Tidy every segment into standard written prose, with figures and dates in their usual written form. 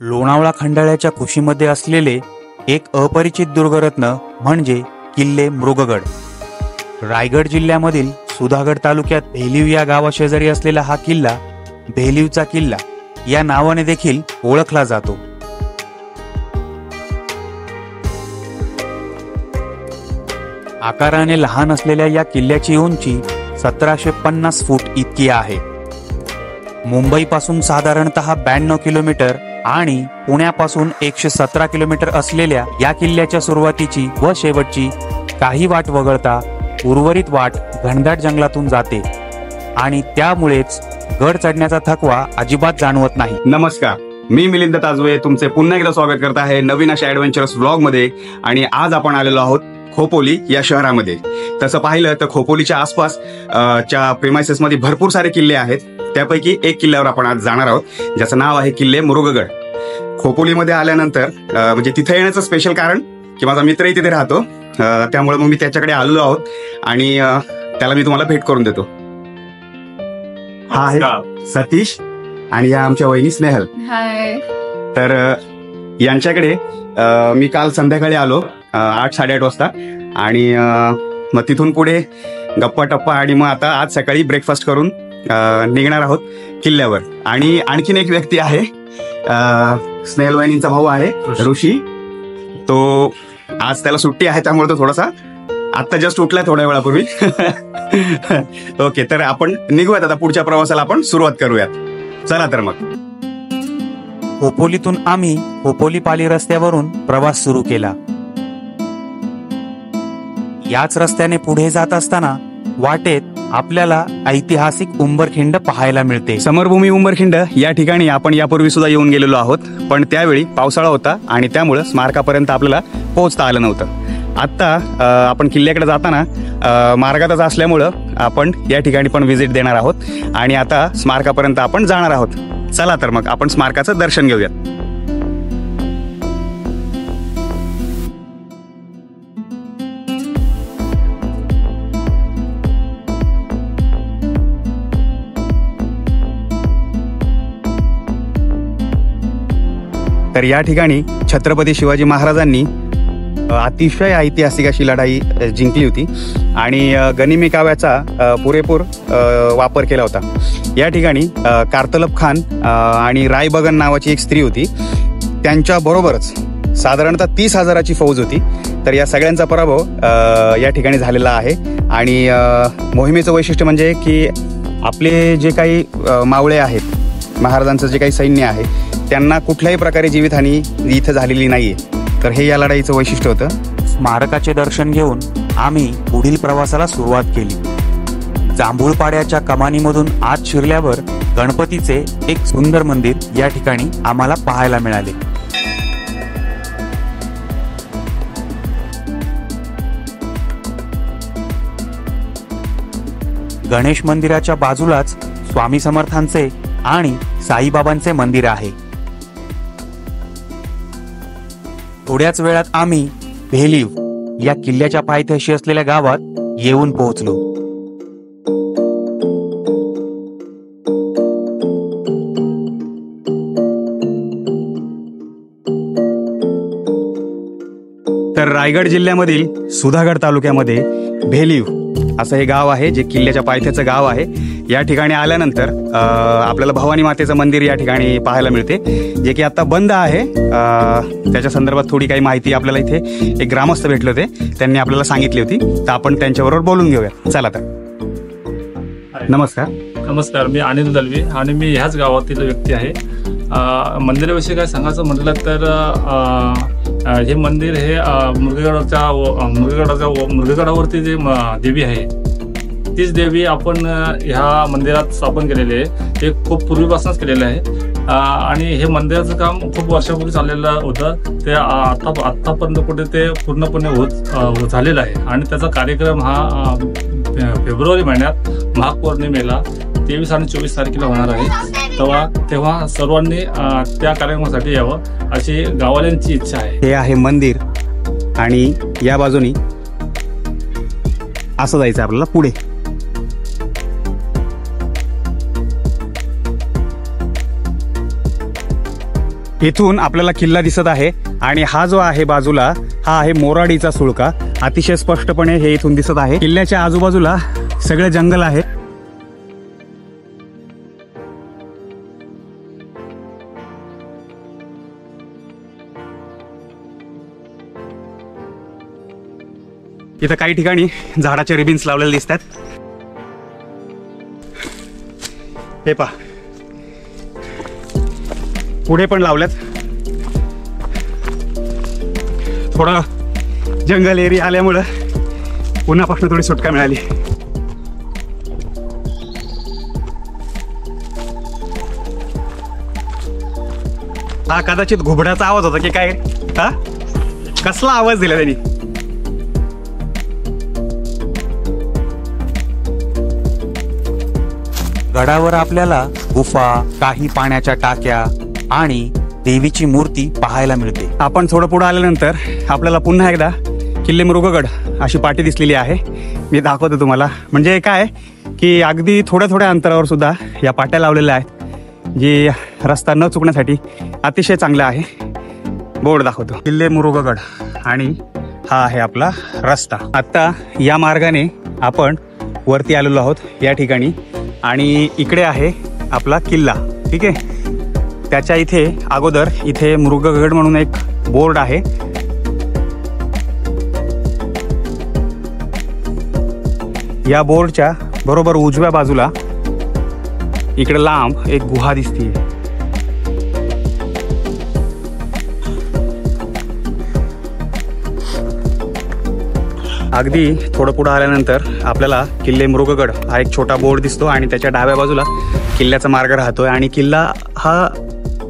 लोणावळा खंडाळ्याच्या कुशीमध्ये असलेले एक अपरिचित दुर्गरत्न म्हणजे किल्ले मृगगड। रायगड जिल्ह्यामधील सुधागड तालुक्यात भेलीव या गावाशेजारी असलेला हा किल्ला भेलीवचा किल्ला या नावाने देखील ओळखला जातो। आकाराने लहान असलेल्या या किल्ल्याची उंची 1750 फूट इतकी आहे। मुंबईपासून साधारणतः 92 किलोमीटर आणि पुण्यापासून 117 किलोमीटर असलेल्या या किल्ल्याच्या सुरुवातीची व शेवटची काही वाट वगळता उर्वरित वाट घनदाट जंगलातून जाते आणि त्यामुळेच गड चढण्याचा थकवा अजिबात जाणवत नाही। नमस्कार, मी मिलिंद ताजवे तुमचे पुन्हा एकदा स्वागत करत आहे नवीन अशा ॲडव्हेंचरस व्लॉग मध्ये। आणि आज आपण आलेलो आहोत खोपोली या शहरामध्ये। तसं पाहिलं तर खोपोलीच्या आसपास च्या प्रेमाइसेस मध्ये भरपूर सारे किल्ले आहेत। त्यापैकी एक किल्ल्यावर आपण आज जाणार आहोत, ज्याचं नाव आहे किल्ले मृगगड। खोपोलीमध्ये आल्यानंतर म्हणजे तिथे येण्याचं स्पेशल कारण की माझा मित्रही तिथे राहतो, त्यामुळे मग मी त्याच्याकडे आलेलो आहोत आणि त्याला मी तुम्हाला भेट करून देतो। हा आहे सतीश आणि या आमच्या वहिनी स्नेहल। हाय। तर यांच्याकडे मी काल संध्याकाळी आलो 8-8:30 वाजता आणि मग तिथून पुढे गप्पा टप्पा आणि मग आता आज सकाळी ब्रेकफास्ट करून निघणार आहोत किल्ल्यावर। आणि आणखीन एक व्यक्ती आहे, स्नेहल वहिनींचा भाऊ आहे ऋषी। तो आज त्याला सुट्टी आहे त्यामुळे तो थोडासा आता जस्ट उठलाय थोड्या वेळापूर्वी। ओके, तर आपण निघूयात आता पुढच्या प्रवासाला आपण सुरुवात करूयात। चला तर मग। खोपोलीतून आम्ही खोपोली पाली रस्त्यावरून प्रवास सुरू केला। याच रस्त्याने पुढे जात असताना वाटेत आपल्याला ऐतिहासिक उंबरखिंड पाहायला मिळते। समरभूमी उंबरखिंड या ठिकाणी आपण यापूर्वी सुद्धा येऊन गेलेलो आहोत, पण त्यावेळी पावसाळा होता आणि त्यामुळे स्मारकापर्यंत आपल्याला पोहोचता आलं नव्हतं। आता आपण किल्ल्याकडे जाताना मार्गातच असल्यामुळं आपण या ठिकाणी पण व्हिजिट देणार आहोत आणि आता स्मारकापर्यंत आपण जाणार आहोत। चला तर मग आपण स्मारकाचं दर्शन घेऊयात। तर या ठिकाणी छत्रपती शिवाजी महाराजांनी अतिशय ऐतिहासिक अशी लढाई जिंकली होती आणि गनिमी काव्याचा पुरेपूर वापर केला होता। या ठिकाणी कारतलब खान आणि रायबगन नावाची एक स्त्री होती, त्यांच्याबरोबरच साधारणतः 30,000ची फौज होती। तर या सगळ्यांचा पराभव या ठिकाणी झालेला आहे आणि मोहिमेचं वैशिष्ट्य म्हणजे की आपले जे काही मावळे आहेत, महाराजांचं जे काही सैन्य आहे, त्यांना कुठल्याही प्रकारे जीवितहानी इथं झालेली नाहीये। तर हे या लढाईचं वैशिष्ट्य होतं। स्मारकाचे दर्शन घेऊन आम्ही पुढील प्रवासाला सुरुवात केली। जांभूळपाड्याच्या कमानीमधून आत शिरल्यावर गणपतीचे एक सुंदर मंदिर या ठिकाणी आम्हाला पाहायला मिळाले। गणेश मंदिराच्या बाजूलाच स्वामी समर्थांचे आणि साईबाबांचे मंदिर आहे। थोड्याच वेळात आम्ही भेलीव या किल्ल्याच्या पायथ्याशी असलेल्या गावात येऊन पोहोचलो। तर रायगड जिल्ह्यामधील सुधागड तालुक्यामध्ये भेलीव असं हे गाव आहे, जे किल्ल्याच्या पायथ्याचं गाव आहे। या ठिकाणी आल्यानंतर आपल्याला भवानी मातेचं मंदिर या ठिकाणी पाहायला मिळते, जे की आता बंद आहे। त्याच्या संदर्भात थोडी काही माहिती आपल्याला इथे एक ग्रामस्थ भेटले होते, त्यांनी आपल्याला सांगितली होती, तर आपण त्यांच्याबरोबर बोलून घेऊया। चला तर। नमस्कार। नमस्कार, मी आनंद दलवी आणि मी ह्याच गावातील व्यक्ती आहे। मंदिराविषयी काय सांगायचं म्हटलं तर हे मंदिर हे मृगगडावरती जे देवी आहे, तीच देवी आपण ह्या मंदिरात स्थापन केलेली आहे। ते खूप पूर्वीपासूनच केलेलं आहे आणि हे मंदिराचं काम खूप वर्षापूर्वी चाललेलं होतं। ते आत्तापर्यंत कुठे ते पूर्णपणे झालेलं आहे आणि त्याचा कार्यक्रम हा फेब्रुवारी महिन्यात माघ पौर्णिमेला 23 आणि 24 तारखेला होणार आहे। तेव्हा सर्वांनी त्या कार्यक्रमासाठी यावं अशी गाववाल्यांची इच्छा आहे। हे आहे मंदिर आणि या बाजूनी असं जायचं आपल्याला पुढे। इथून आपल्याला किल्ला दिसत आहे आणि हा जो आहे बाजूला हा आहे मोराडीचा सुळका. अतिशय स्पष्टपणे हे इथून दिसत आहे. किल्ल्याच्या आजूबाजूला सगळे जंगल आहे. इथं काही ठिकाणी झाडाचे रिबिन्स लावलेले दिसतात. हे पहा, पुढे पण लावल्यात. थोडं जंगल एरिया आल्यामुळं उन्हापासून थोडी सुटका मिळाली. हा कदाचित घुबडाचा आवाज होता की काय? हा कसला आवाज दिला त्यांनी? गडावर आपल्याला गुफा, काही पाण्याच्या टाक्या आणि देवीची मूर्ती पाहायला मिळते. आपण थोडं पुढे आल्यानंतर आपल्याला पुन्हा एकदा किल्ले मृगगड अशी पाटी दिसलेली आहे. मी दाखवतो तुम्हाला. म्हणजे काय की अगदी थोड्या थोड्या अंतरावर सुद्धा या पाट्या लावलेल्या आहेत, जी रस्ता न चुकण्यासाठी अतिशय चांगला आहे. बोर्ड दाखवतो, किल्ले मृगगड, आणि हा आहे आपला रस्ता. आत्ता या मार्गाने आपण वरती आलेलो आहोत या ठिकाणी, आणि इकडे आहे आपला किल्ला. ठीक आहे. त्याच्या इथे अगोदर इथे मृगगड म्हणून एक बोर्ड आहे. या बोर्डच्या बरोबर उजव्या बाजूला इकडे लांब एक गुहा दिसते. अगदी थोडं पुढं आल्यानंतर आपल्याला किल्ले मृगगड हा एक छोटा बोर्ड दिसतो, आणि त्याच्या डाव्या बाजूला किल्ल्याचा मार्ग राहतोय. आणि किल्ला हा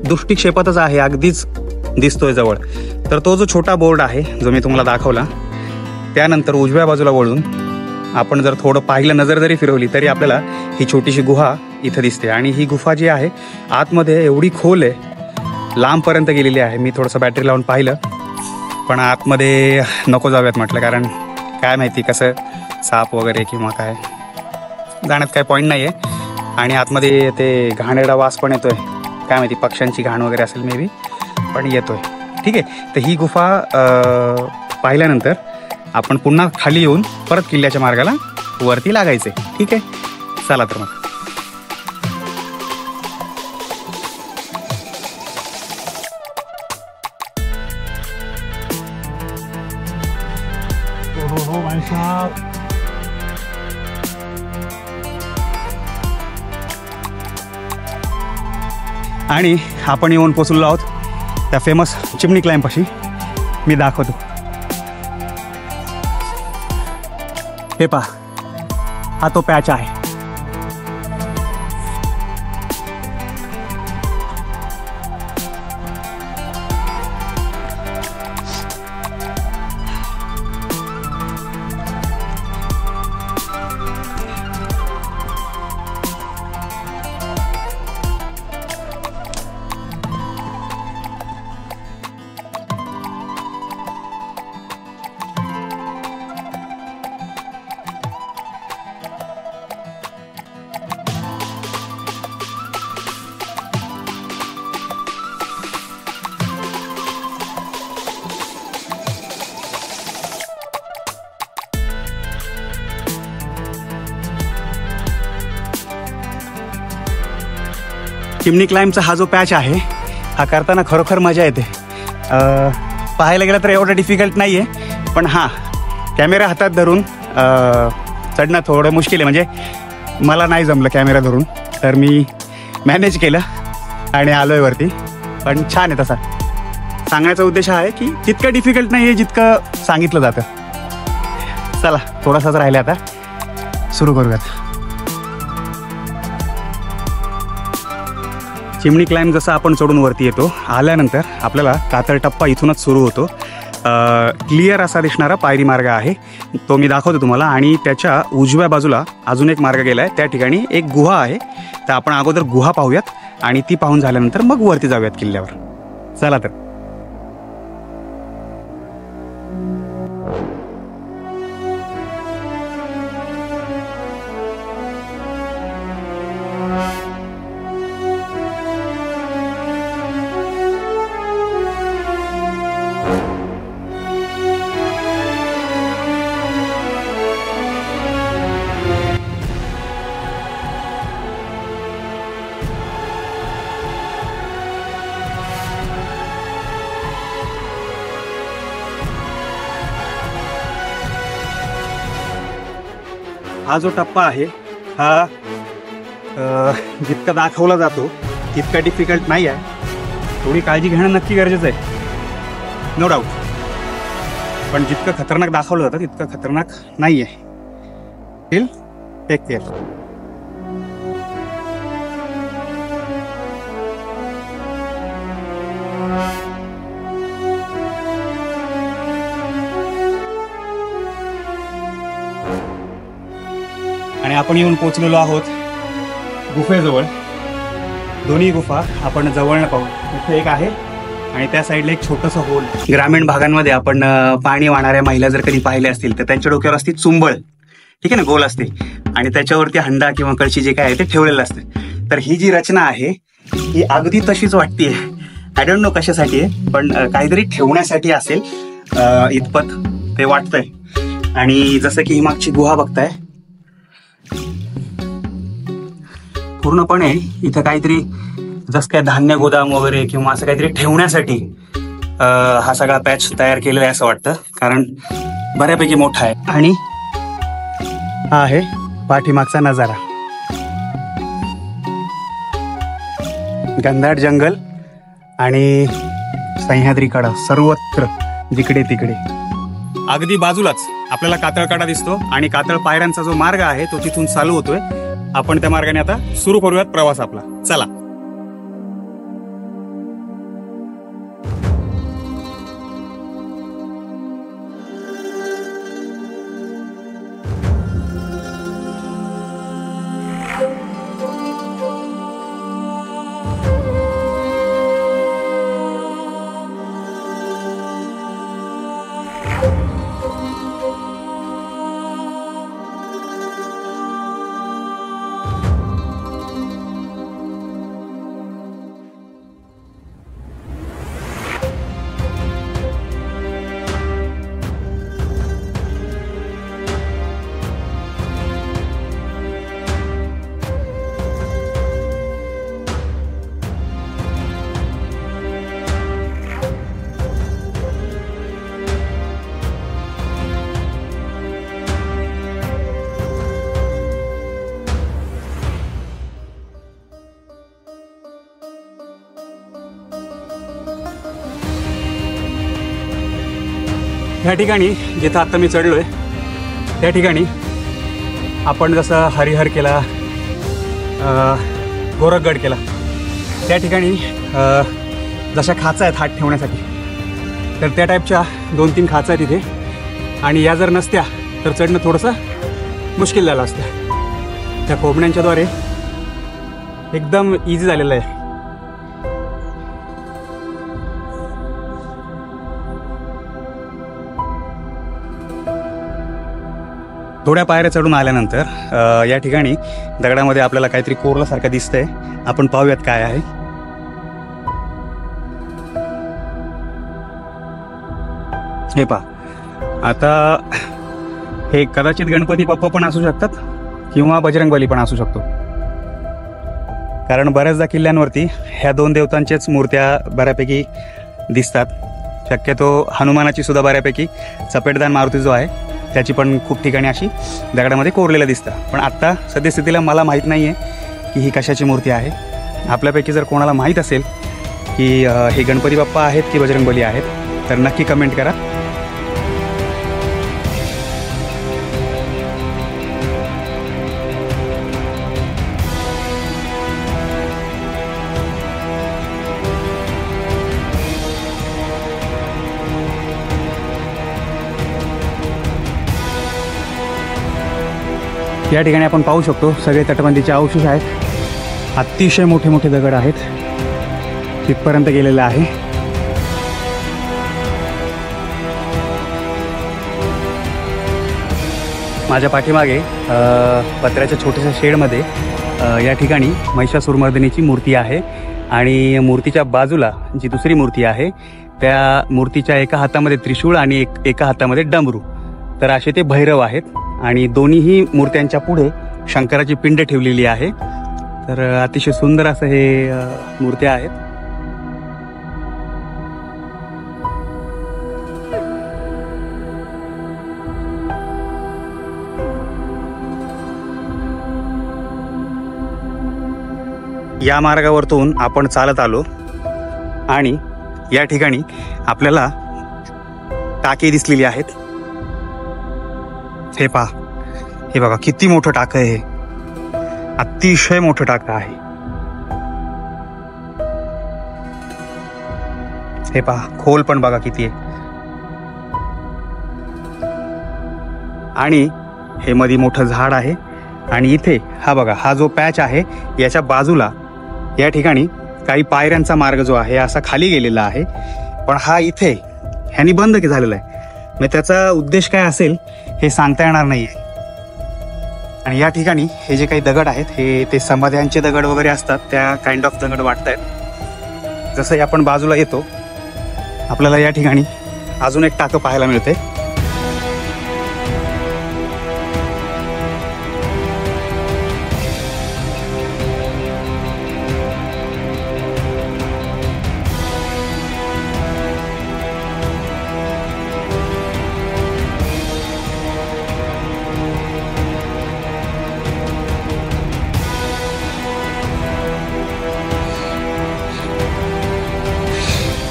दृष्टिक्षेपातच आहे, अगदीच दिसतोय जवळ. तर तो जो छोटा बोर्ड आहे जो मी तुम्हाला दाखवला, त्यानंतर उजव्या बाजूला वळून आपण जर थोडं पाहिलं, नजर जरी फिरवली तरी आपल्याला ही छोटीशी गुहा इथं दिसते. आणि ही गुहा जी आहे आतमध्ये एवढी खोल आहे, लांबपर्यंत गेलेली आहे. मी थोडंसं बॅटरी लावून पाहिलं, पण आतमध्ये नको जाऊयात म्हटलं, कारण काय माहिती कसं साप वगैरे किंवा काय, जाण्यात काय पॉईंट नाही आहे. आणि आतमध्ये ते घाणेरडा वास पण येतोय, काय माहिती पक्ष्यांची घाण वगैरे असेल मे बी, पण येतोय. ठीक आहे. तर ही गुफा पाहिल्यानंतर आपण पुन्हा खाली येऊन परत किल्ल्याच्या मार्गाला वरती लागायचे. ठीक आहे, चला तर मग. आणि आपण येऊन पोचलो आहोत त्या फेमस चिमणी क्लाइंबपाशी. मी दाखवतो. हे पहा, हा तो पॅच आहे. चिमणी क्लाइंबचा हा जो पॅच आहे हा करताना खरोखर मजा येते. पाहायला गेलं तर एवढं डिफिकल्ट नाही आहे, पण हां कॅमेरा हातात धरून चढणं थोडं मुश्किल आहे. म्हणजे मला नाही जमलं कॅमेरा धरून, तर मी मॅनेज केलं आणि आलो आहे वरती. पण छान आहे. तसा सांगण्याचा उद्देश आहे की तितकं डिफिकल्ट नाही आहे जितकं सांगितलं जातं. चला थोडासाच राहिलं, आता सुरू करूयात. चिमणी क्लाइंब जसं आपण चढून वरती येतो, आल्यानंतर आपल्याला कातळ टप्पा इथूनच सुरू होतो. क्लिअर असा दिसणारा पायरी मार्ग आहे, तो मी दाखवतो तुम्हाला. आणि त्याच्या उजव्या बाजूला अजून एक मार्ग गेला आहे, त्या ठिकाणी एक गुहा आहे. तर आपण अगोदर गुहा पाहूयात आणि ती पाहून झाल्यानंतर मग वरती जाऊयात किल्ल्यावर. चला तर. हा जो टप्पा आहे हा जितका दाखवला जातो तितका डिफिकल्ट नाही आहे. थोडी काळजी घेणं नक्की गरजेचं आहे, नो डाऊट. पण जितकं खतरनाक दाखवलं जातं तितकं खतरनाक नाही आहे. Till take care. आणि आपण येऊन पोचलेलो आहोत गुफेजवळ. दोन्ही गुफा आपण जवळनं पाहू. इथे एक आहे आणि त्या साईडला एक छोटंसं होल. ग्रामीण भागांमध्ये आपण पाणी वाहणाऱ्या महिला जर कधी पाहिल्या असतील तर त्यांच्या डोक्यावर असते चुंबळ, ठीक आहे ना, गोल असते, आणि त्याच्यावरती हंडा किंवा कळशी जे काय आहे ते ठेवलेलं असते. तर ही जी रचना आहे ही अगदी तशीच वाटते. आय डोंट नो कशासाठी आहे, पण काहीतरी ठेवण्यासाठी असेल इतपत ते वाटतंय. आणि जसं की ही मागची गुहा बघताय, पूर्णपणे इथं काहीतरी जसं काय धान्य गोदाम वगैरे किंवा असं काहीतरी ठेवण्यासाठी हा सगळा पॅच तयार केलेला आहे असं वाटतं, कारण बऱ्यापैकी मोठा आहे. आणि हा आहे पाठीमागचा नजारा. घनदाट जंगल आणि सह्याद्रीकडा सर्वत्र जिकडे तिकडे. अगदी बाजूलाच आपल्याला कातळकडा दिसतो आणि कातळ पायऱ्यांचा जो मार्ग आहे तो तिथून चालू होतोय. आपण त्या मार्गाने आता सुरू करूयात प्रवास आपला. चला. ह्या ठिकाणी जिथं आत्ता मी चढलोय त्या ठिकाणी आपण जसं हरिहर केला, गोरखगड केला, त्या ठिकाणी जशा खाचा आहेत हात ठेवण्यासाठी, तर त्या टाईपच्या 2-3 खाचा आहेत तिथे. आणि या जर नसत्या तर चढणं थोडंसं मुश्किल झालं असतं. त्या कोंबड्यांच्याद्वारे एकदम इझी झालेलं आहे. थोड्या पायऱ्या चढून आल्यानंतर या ठिकाणी दगडामध्ये आपल्याला काहीतरी कोरल्यासारखं दिसतंय. आपण पाहूयात काय आहे. हे पहा, आता हे कदाचित गणपती बाप्पा पण असू शकतात किंवा बजरंगबली पण असू शकतो, कारण बऱ्याचदा किल्ल्यांवरती ह्या 2 देवतांच्याच मूर्त्या बऱ्यापैकी दिसतात. शक्यतो हनुमानाची सुद्धा बऱ्यापैकी, चपेटदान मारुती जो आहे त्याची पण खूप ठिकाणी अशी दगडामध्ये कोरलेलं दिसतं. पण आत्ता सद्यस्थितीला मला माहीत नाही आहे की ही कशाची मूर्ती आहे. आपल्यापैकी जर कोणाला माहीत असेल की हे गणपती बाप्पा आहेत की बजरंगबली आहेत तर नक्की कमेंट करा. या ठिकाणी आपण पाहू शकतो सगळे तटबंदीचे अवशेष आहेत. अतिशय मोठे मोठे दगड आहेत. तिथपर्यंत गेलेलं आहे. माझ्या पाठीमागे पत्र्याच्या छोट्याशा शेडमध्ये या ठिकाणी महिषासुरमर्दिनीची मूर्ती आहे. आणि मूर्तीच्या बाजूला जी दुसरी मूर्ती आहे त्या मूर्तीच्या एका हातामध्ये त्रिशूळ आणि एका हातामध्ये डमरू. तर असे ते भैरव आहेत. आणि दोन्हीही मूर्त्यांच्या पुढे शंकराची पिंड ठेवलेली आहे. तर अतिशय सुंदर असं हे मूर्त्या आहेत. या मार्गावरतून आपण चालत आलो आणि या ठिकाणी आपल्याला टाके दिसलेली आहेत. हे पहा, हे बघा किती मोठं टाकं आहे. अतिशय मोठं टाकं आहे. हे पहा, खोल पण बघा किती आहे. आणि हे मध्ये मोठं झाड आहे. आणि इथे हा बघा, हा जो पॅच आहे याच्या बाजूला या ठिकाणी काही पायऱ्यांचा मार्ग जो आहे असा खाली गेलेला आहे. पण हा इथे ह्यांनी बंद झालेला आहे. मग त्याचा उद्देश काय असेल हे सांगता येणार नाहीये. आणि या ठिकाणी हे जे काही दगड आहेत हे ते समाध्यांचे दगड वगैरे असतात त्या काइंड ऑफ दगड वाटत आहेत. जसं आपण बाजूला येतो आपल्याला या ठिकाणी अजून एक टाकं पाहायला मिळते.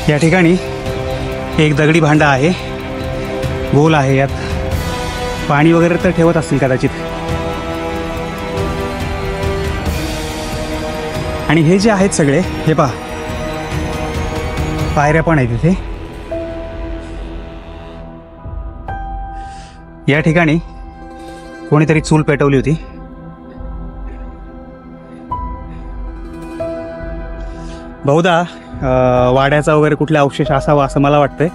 या ठिकाणी एक दगडी भांडा आहे, गोल आहे. यात पाणी वगैरे तर ठेवत असतील कदाचित. आणि हे जे आहेत सगळे, हे पहा पायऱ्या पण आहेत इथे. या ठिकाणी कोणीतरी चूल पेटवली होती. बहुधा वाड्याचा वगैरे कुठला अवशेष असावा असं मला वाटतंय.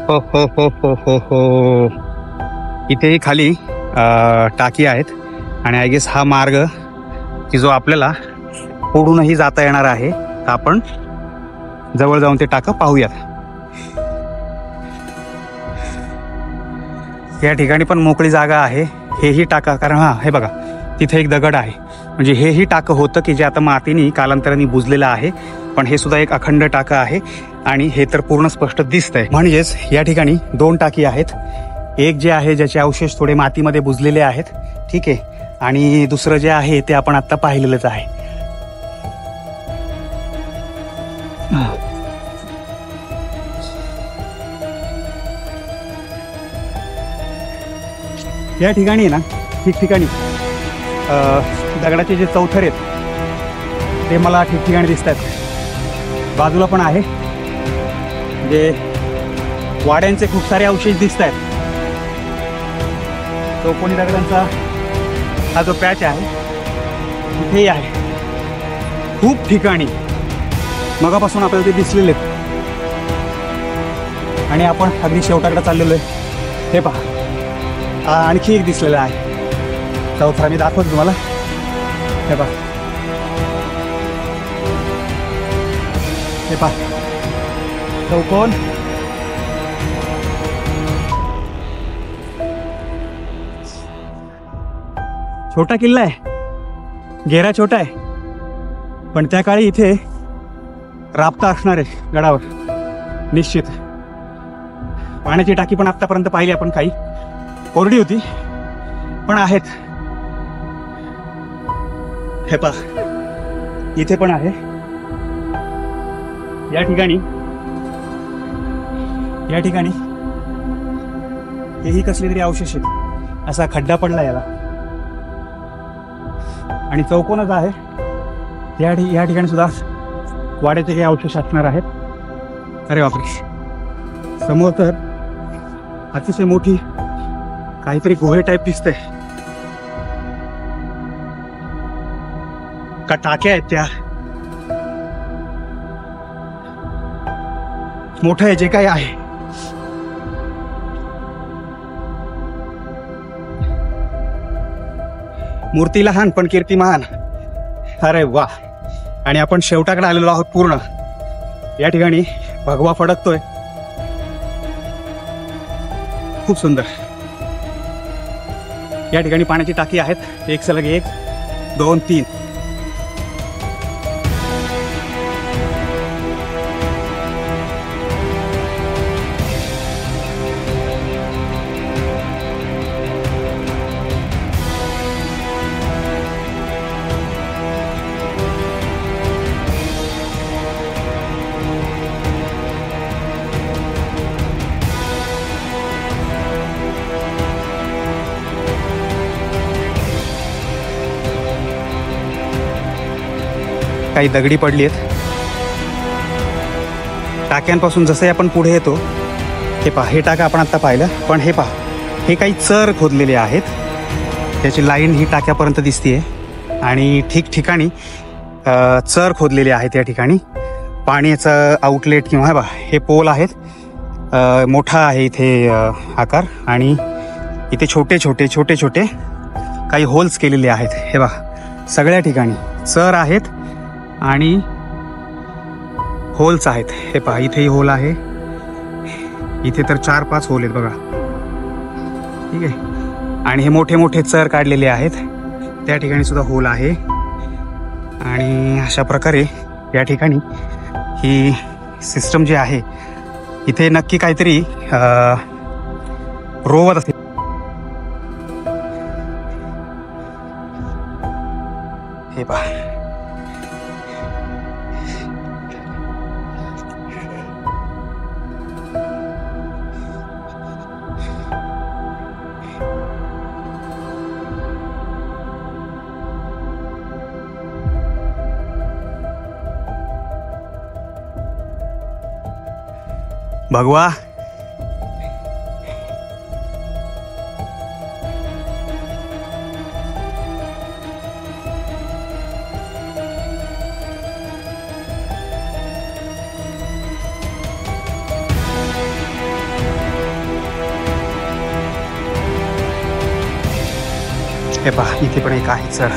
हो हो हो हो हो हो, इथे खाली टाकी आहेत. आणि आय गेस हा मार्ग की जो आपल्याला पुढूनही जाता येणार आहे. तर आपण जवळ जाऊन ते टाकं पाहूयात. या ठिकाणी पण मोकळी जागा आहे. हेही टाका, कारण हा हे बघा तिथे एक दगड आहे. म्हणजे हेही टाकं होतं की जे आता मातीने कालांतराने बुजलेलं आहे. पण हे सुद्धा एक अखंड टाकं आहे आणि हे तर पूर्ण स्पष्ट दिसतंय. म्हणजेच या ठिकाणी दोन टाकी आहेत. एक जे आहे ज्याचे अवशेष थोडे मातीमध्ये बुजलेले आहेत, ठीक आहे. आणि दुसरं जे आहे ते आपण आता पाहिलेलंच आहे. या ठिकाणी ना ठिकठिकाणी दगडाचे जे चौथर आहेत ते मला ठिकठिकाणी दिसत आहेत. बाजूला पण आहे, म्हणजे वाड्यांचे खूप सारे अवशेष दिसत आहेत. चौकोनी दगडांचा हा जो पॅच आहे तिथेही आहे. खूप ठिकाणी मगापासून आपल्याला ते दिसलेले आहेत. आणि आपण अगदी शेवटाकडे चाललेलो आहे. हे पहा, आणखी एक दिसलेला आहे चौथा. मी दाखवतो तुम्हाला. हे पहा, हे पहा चौकोन. छोटा किल्ला आहे, घेरा छोटा आहे, पण त्या काळी इथे राबता असणार आहे गडावर निश्चित. पाण्याची टाकी पण आतापर्यंत पाहिली आपण, काही कोरडी होती पण आहेत. हे पहा इथे पण आहे. या ठिकाणी हेही कसले तरी अवशेष आहेत. असा खड्डा पडला याला आणि चौकोनच आहे. या ठिकाणी सुद्धा वाड्याचे काही अवशेष असणार आहेत. अरे बापरे, समोर तर अतिशय मोठी काहीतरी गुहे टाईप दिसते. का टाक्या आहेत त्या. मोठं आहे जे काही आहे. मूर्ती लहान पण कीर्ती महान. अरे वा. आणि आपण शेवटाकडे आलेलो आहोत पूर्ण. या ठिकाणी भगवा फडकतोय. खूप सुंदर. या ठिकाणी पाण्याची टाकी आहेत. एक सलग 1, 2, 3 काही दगडी पडली आहेत. टाक्यांपासून जसं आपण पुढे येतो, हे पहा, हे टाका आपण आत्ता पाहिलं, पण हे पहा, हे काही चर खोदलेले आहेत. त्याची लाईन ही टाक्यापर्यंत दिसते आणि ठिकठिकाणी चर खोदलेले आहेत. या ठिकाणी पाण्याचं आउटलेट किंवा हे पहा, हे पोल आहेत. मोठा आहे इथे आकार आणि इथे छोटे छोटे काही होल्स केलेले आहेत. हे पहा, सगळ्या ठिकाणी चर आहेत आणि होल्स आहेत. हे पहा, इथेही होल आहे, इथे तर 4-5 होल आहेत बघा. ठीक आहे. आणि हे मोठे चर काढलेले आहेत, त्या ठिकाणी सुद्धा होल आहे. आणि अशा प्रकारे या ठिकाणी ही सिस्टम जी आहे, इथे नक्की काहीतरी रोवत असेल. हे पहा, भगवा. हे पहा, इथे पण एक आहे चढ.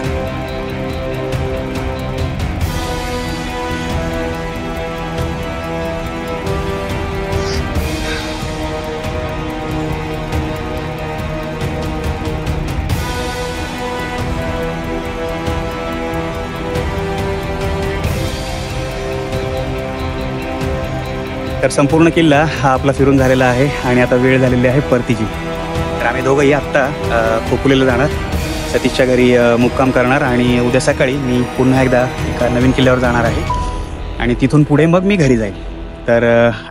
तर संपूर्ण किल्ला हा आपला फिरून झालेला आहे आणि आता वेळ झालेली आहे परतीची. तर आम्ही दोघंही आत्ता खोपोलीला जाणार, सतीशच्या घरी मुक्काम करणार आणि उद्या सकाळी मी पुन्हा एकदा एका नवीन किल्ल्यावर जाणार आहे आणि तिथून पुढे मग मी घरी जाईल. तर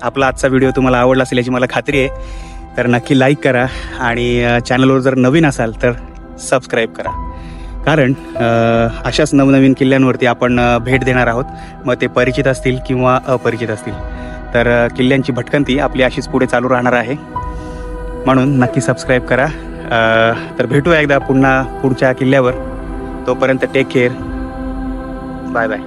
आपला आजचा व्हिडिओ तुम्हाला आवडला असेल याची मला खात्री आहे. तर नक्की लाईक करा आणि चॅनलवर जर नवीन असाल तर सबस्क्राईब करा, कारण अशाच नवनवीन किल्ल्यांवरती आपण भेट देणार आहोत, मग ते परिचित असतील किंवा अपरिचित असतील. तर किल्ल्यांची भटकंती आपली अशीच पुढे चालू राहणार आहे, म्हणून नक्की सबस्क्राईब करा. तर भेटूया एकदा पुन्हा पुढच्या किल्ल्यावर. तोपर्यंत टेक केअर. Bye bye.